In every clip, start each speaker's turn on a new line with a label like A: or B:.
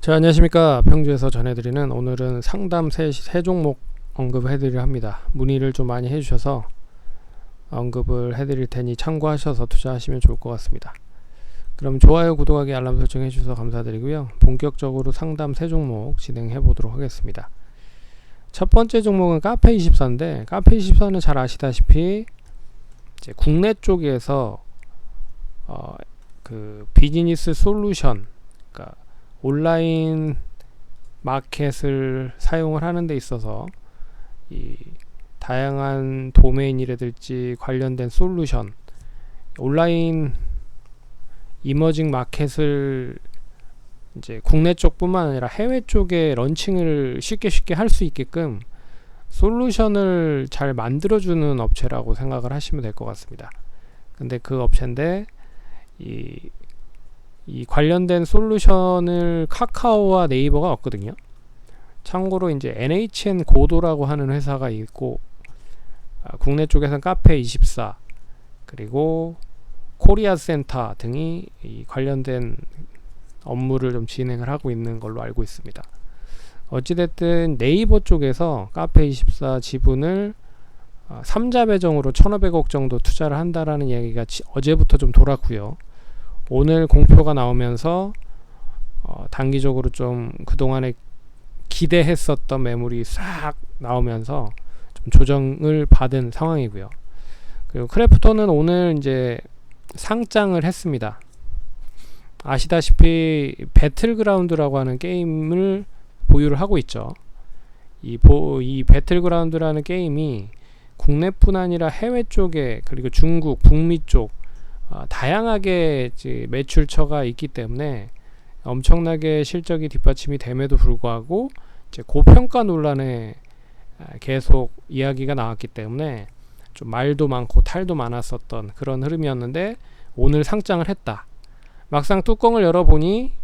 A: 자, 안녕하십니까. 평주에서 전해드리는 오늘은 상담 세 종목 언급해드리려 합니다. 문의를 좀 많이 해주셔서 언급을 해드릴 테니 참고하셔서 투자하시면 좋을 것 같습니다. 그럼 좋아요, 구독하기, 알람 설정 해주셔서 감사드리고요. 본격적으로 상담 세 종목 진행해 보도록 하겠습니다. 첫 번째 종목은 카페24인데, 카페24는 잘 아시다시피 이제 국내 쪽에서 그 비즈니스 솔루션, 그러니까 온라인 마켓을 사용을 하는 데 있어서 이 다양한 도메인이라든지 관련된 솔루션, 온라인 이머징 마켓을 이제 국내 쪽뿐만 아니라 해외 쪽에 런칭을 쉽게 할 수 있게끔 솔루션을 잘 만들어주는 업체라고 생각을 하시면 될 것 같습니다. 근데 그 업체인데 이 관련된 솔루션을 카카오와 네이버가 없거든요. 참고로 이제 NHN 고도라고 하는 회사가 있고, 국내 쪽에서는 카페24 그리고 코리아 센터 등이 이 관련된 업무를 좀 진행을 하고 있는 걸로 알고 있습니다. 어찌됐든 네이버 쪽에서 카페24 지분을 3자 배정으로 1,500억 정도 투자를 한다라는 이야기가 어제부터 좀 돌았고요. 오늘 공표가 나오면서 단기적으로 좀 그동안에 기대했었던 매물이 싹 나오면서 좀 조정을 받은 상황이고요. 그리고 크래프톤은 오늘 이제 상장을 했습니다. 아시다시피 배틀그라운드라고 하는 게임을 보유를 하고 있죠. 이 배틀그라운드라는 게임이 국내뿐 아니라 해외 쪽에, 그리고 중국, 북미 쪽 다양하게 이제 매출처가 있기 때문에 엄청나게 실적이 뒷받침이 됨에도 불구하고 이제 고평가 논란에 계속 이야기가 나왔기 때문에 좀 말도 많고 탈도 많았었던 그런 흐름이었는데, 오늘 상장을 했다. 막상 뚜껑을 열어보니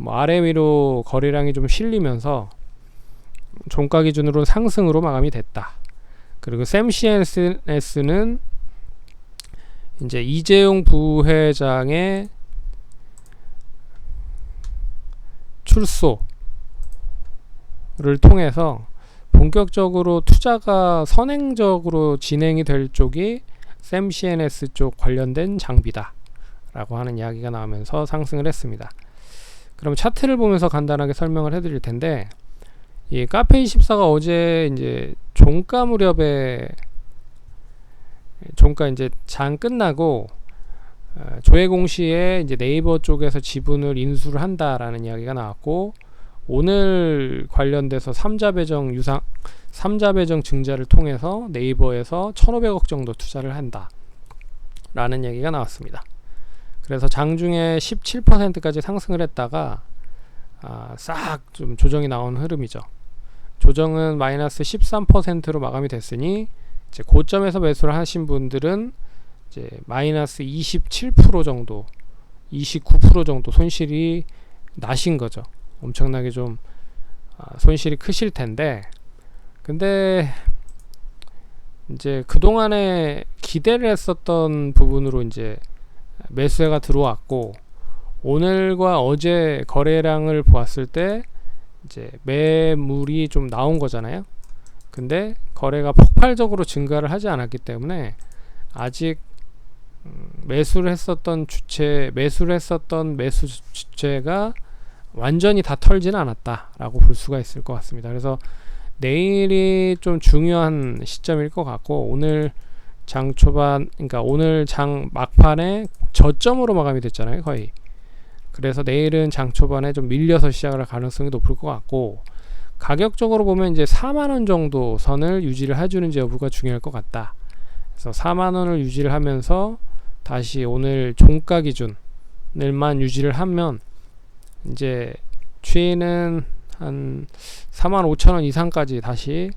A: 아래 위로 거래량이 좀 실리면서 종가 기준으로 상승으로 마감이 됐다. 그리고 샘 CNS는 이제 이재용 부회장의 출소를 통해서 본격적으로 투자가 선행적으로 진행이 될 쪽이 샘 CNS 쪽 관련된 장비다 라고 하는 이야기가 나오면서 상승을 했습니다. 그럼 차트를 보면서 간단하게 설명을 해드릴 텐데, 이 카페24가 어제 이제 종가 무렵에 이제 장 끝나고 조회 공시에 이제 네이버 쪽에서 지분을 인수를 한다라는 이야기가 나왔고, 오늘 관련돼서 3자 배정 증자를 통해서 네이버에서 1,500억 정도 투자를 한다 라는 얘기가 나왔습니다. 그래서 장중에 17%까지 상승을 했다가 싹 좀 조정이 나온 흐름이죠. 조정은 마이너스 13%로 마감이 됐으니 이제 고점에서 매수를 하신 분들은 이제 마이너스 27% 정도, 29% 정도 손실이 나신 거죠. 엄청나게 좀 손실이 크실 텐데, 근데 이제 그동안에 기대를 했었던 부분으로 이제 매수세가 들어왔고, 오늘과 어제 거래량을 보았을 때 이제 매물이 좀 나온 거잖아요. 근데 거래가 폭발적으로 증가를 하지 않았기 때문에 아직 매수 주체가 완전히 다 털지는 않았다라고 볼 수가 있을 것 같습니다. 그래서 내일이 좀 중요한 시점일 것 같고, 오늘 장 초반, 그러니까 오늘 장 막판에 저점으로 마감이 됐잖아요, 거의. 그래서 내일은 장 초반에 좀 밀려서 시작을 할 가능성이 높을 것 같고, 가격적으로 보면 이제 4만원 정도 선을 유지를 해주는지 여부가 중요할 것 같다. 그래서 4만원을 유지를 하면서 다시 오늘 종가 기준을만 유지를 하면 이제 추이는 한 45,000원 이상까지 다시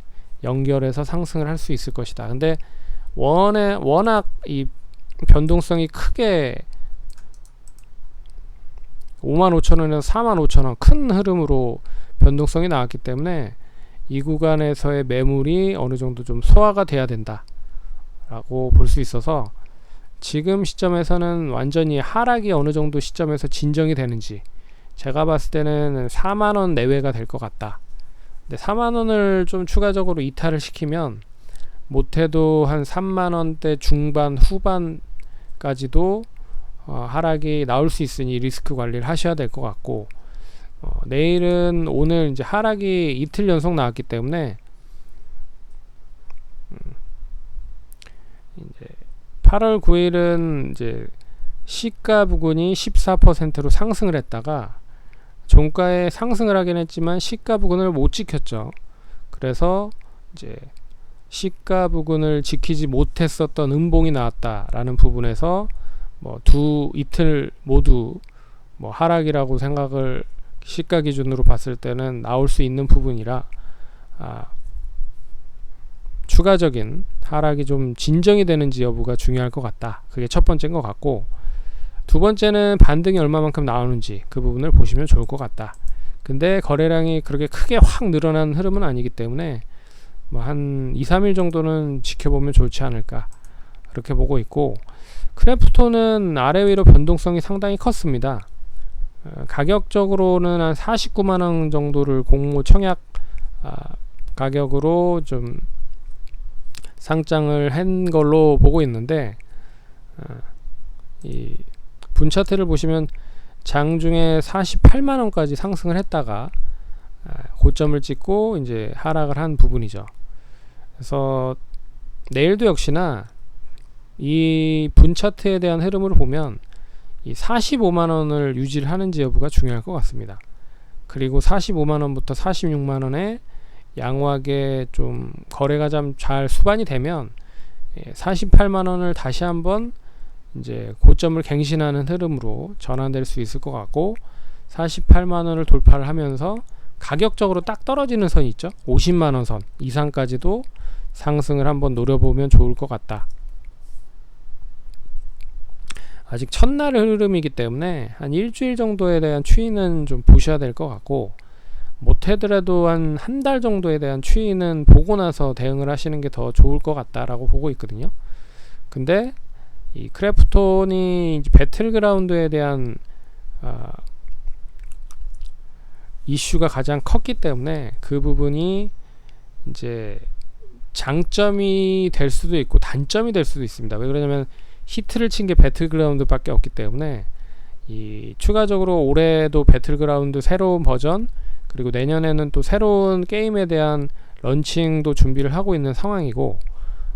A: 연결해서 상승을 할 수 있을 것이다. 근데 워낙 이 변동성이 크게 55,000원에서 45,000원 큰 흐름으로 변동성이 나왔기 때문에 이 구간에서의 매물이 어느 정도 좀 소화가 돼야 된다 라고 볼 수 있어서, 지금 시점에서는 완전히 하락이 어느 정도 시점에서 진정이 되는지, 제가 봤을 때는 4만원 내외가 될 것 같다. 근데 4만원을 좀 추가적으로 이탈을 시키면 못해도 한 3만원대 중반 후반까지도 하락이 나올 수 있으니 리스크 관리를 하셔야 될 것 같고, 내일은 오늘 이제 하락이 이틀 연속 나왔기 때문에 이제 8월 9일은 이제 시가 부근이 14%로 상승을 했다가 종가에 상승을 하긴 했지만 시가 부근을 못 지켰죠. 그래서 이제 시가 부근을 지키지 못했었던 음봉이 나왔다라는 부분에서 뭐 이틀 모두 뭐 하락이라고 생각을 시가 기준으로 봤을 때는 나올 수 있는 부분이라 추가적인 하락이 좀 진정이 되는지 여부가 중요할 것 같다. 그게 첫 번째인 것 같고, 두 번째는 반등이 얼마만큼 나오는지 그 부분을 보시면 좋을 것 같다. 근데 거래량이 그렇게 크게 확 늘어난 흐름은 아니기 때문에 뭐 한 2-3일 정도는 지켜보면 좋지 않을까, 그렇게 보고 있고, 크래프톤은 아래 위로 변동성이 상당히 컸습니다. 가격적으로는 한 49만원 정도를 공모 청약 가격으로 좀 상장을 한 걸로 보고 있는데, 이 분차트를 보시면 장중에 48만원까지 상승을 했다가 고점을 찍고 이제 하락을 한 부분이죠. 그래서 내일도 역시나 이 분차트에 대한 흐름을 보면 이 45만원을 유지를 하는지 여부가 중요할 것 같습니다. 그리고 45만원부터 46만원에 양호하게 좀 거래가 좀 잘 수반이 되면 48만원을 다시 한번 이제 고점을 갱신하는 흐름으로 전환될 수 있을 것 같고, 48만원을 돌파를 하면서 가격적으로 딱 떨어지는 선이 있죠. 50만원 선 이상까지도 상승을 한번 노려보면 좋을 것 같다. 아직 첫날 흐름이기 때문에 한 일주일 정도에 대한 추이는 좀 보셔야 될 것 같고, 못하더라도 한 달 정도에 대한 추이는 보고 나서 대응을 하시는 게 더 좋을 것 같다라고 보고 있거든요. 근데 이 크래프톤이 배틀그라운드에 대한 이슈가 가장 컸기 때문에 그 부분이 이제 장점이 될 수도 있고 단점이 될 수도 있습니다. 왜 그러냐면 히트를 친 게 배틀그라운드 밖에 없기 때문에, 이 추가적으로 올해도 배틀그라운드 새로운 버전, 그리고 내년에는 또 새로운 게임에 대한 런칭도 준비를 하고 있는 상황이고,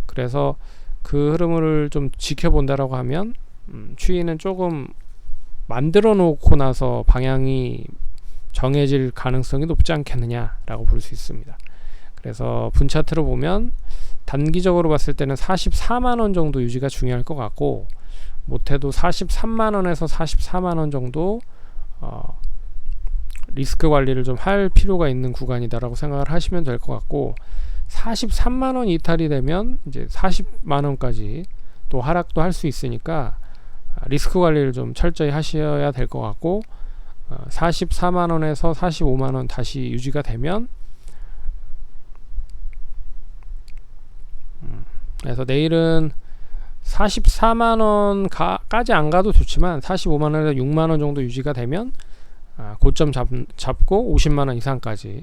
A: 그래서 그 흐름을 좀 지켜본다라고 하면 추이는 조금 만들어 놓고 나서 방향이 정해질 가능성이 높지 않겠느냐라고 볼 수 있습니다. 그래서 분차트로 보면 단기적으로 봤을 때는 44만원 정도 유지가 중요할 것 같고, 못해도 43만원에서 44만원 정도 리스크 관리를 좀 할 필요가 있는 구간이다라고 생각을 하시면 될 것 같고, 43만원 이탈이 되면 이제 40만원까지 또 하락도 할 수 있으니까 리스크 관리를 좀 철저히 하셔야 될 것 같고, 44만원에서 45만원 다시 유지가 되면, 그래서 내일은 44만원까지 안 가도 좋지만 45만원에서 6만원 정도 유지가 되면 고점 잡고 50만원 이상까지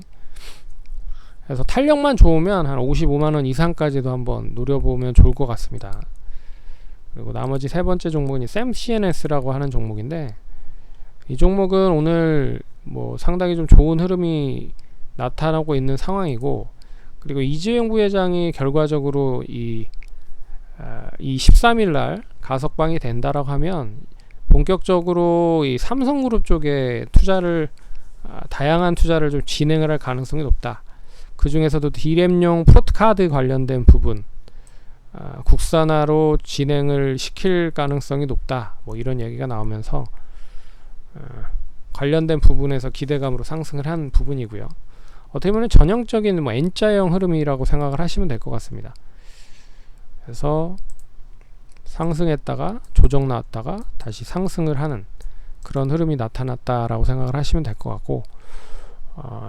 A: 해서 탄력만 좋으면 한 55만원 이상까지도 한번 노려보면 좋을 것 같습니다. 그리고 나머지 세 번째 종목은 샘CNS라고 하는 종목인데, 이 종목은 오늘 뭐 상당히 좀 좋은 흐름이 나타나고 있는 상황이고, 그리고 이재용 부회장이 결과적으로 이 13일날 가석방이 된다라고 하면 본격적으로 이 삼성그룹 쪽에 투자를 다양한 투자를 좀 진행을 할 가능성이 높다. 그 중에서도 디램용 프로트카드 관련된 부분 국산화로 진행을 시킬 가능성이 높다. 뭐 이런 얘기가 나오면서 관련된 부분에서 기대감으로 상승을 한 부분이고요. 어떻게 보면 전형적인 뭐 N자형 흐름이라고 생각을 하시면 될 것 같습니다. 그래서 상승했다가 조정 나왔다가 다시 상승을 하는 그런 흐름이 나타났다라고 생각을 하시면 될 것 같고,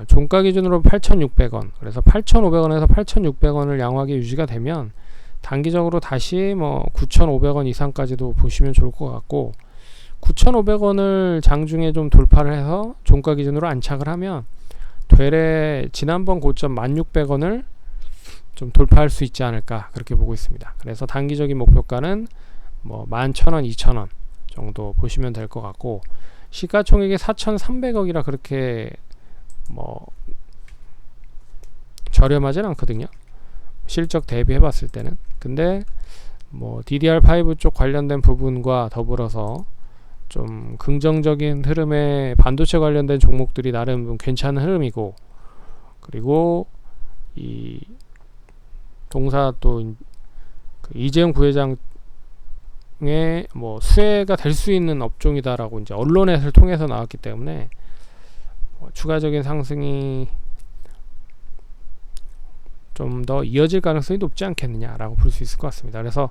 A: 종가 기준으로 8,600원, 그래서 8,500원에서 8,600원을 양호하게 유지가 되면 단기적으로 다시 뭐 9,500원 이상까지도 보시면 좋을 것 같고, 9,500원을 장중에 좀 돌파를 해서 종가 기준으로 안착을 하면 되레 지난번 고점 1,600원을 좀 돌파할 수 있지 않을까 그렇게 보고 있습니다. 그래서 단기적인 목표가는 뭐 11,000원, 2,000원 정도 보시면 될 것 같고, 시가총액이 4,300억이라 그렇게 뭐 저렴하진 않거든요. 실적 대비해 봤을 때는. 근데 뭐 DDR5 쪽 관련된 부분과 더불어서 좀 긍정적인 흐름의 반도체 관련된 종목들이 나름 괜찮은 흐름이고, 그리고 이 동사 또 그 이재용 부회장의 뭐 수혜가 될 수 있는 업종이다라고 이제 언론에서 통해서 나왔기 때문에 추가적인 상승이 좀 더 이어질 가능성이 높지 않겠느냐라고 볼 수 있을 것 같습니다. 그래서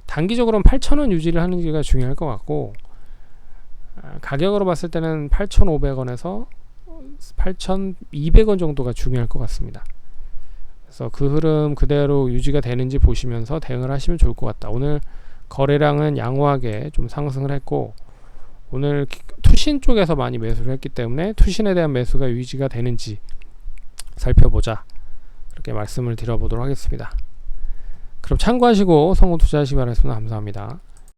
A: 단기적으로는 8,000원 유지를 하는 게 중요할 것 같고, 가격으로 봤을 때는 8,500원에서 8,200원 정도가 중요할 것 같습니다. 그래서 그 흐름 그대로 유지가 되는지 보시면서 대응을 하시면 좋을 것 같다. 오늘 거래량은 양호하게 좀 상승을 했고, 오늘 투신 쪽에서 많이 매수를 했기 때문에 투신에 대한 매수가 유지가 되는지 살펴보자, 그렇게 말씀을 드려보도록 하겠습니다. 그럼 참고하시고 성공 투자하시기 바라겠습니다. 감사합니다.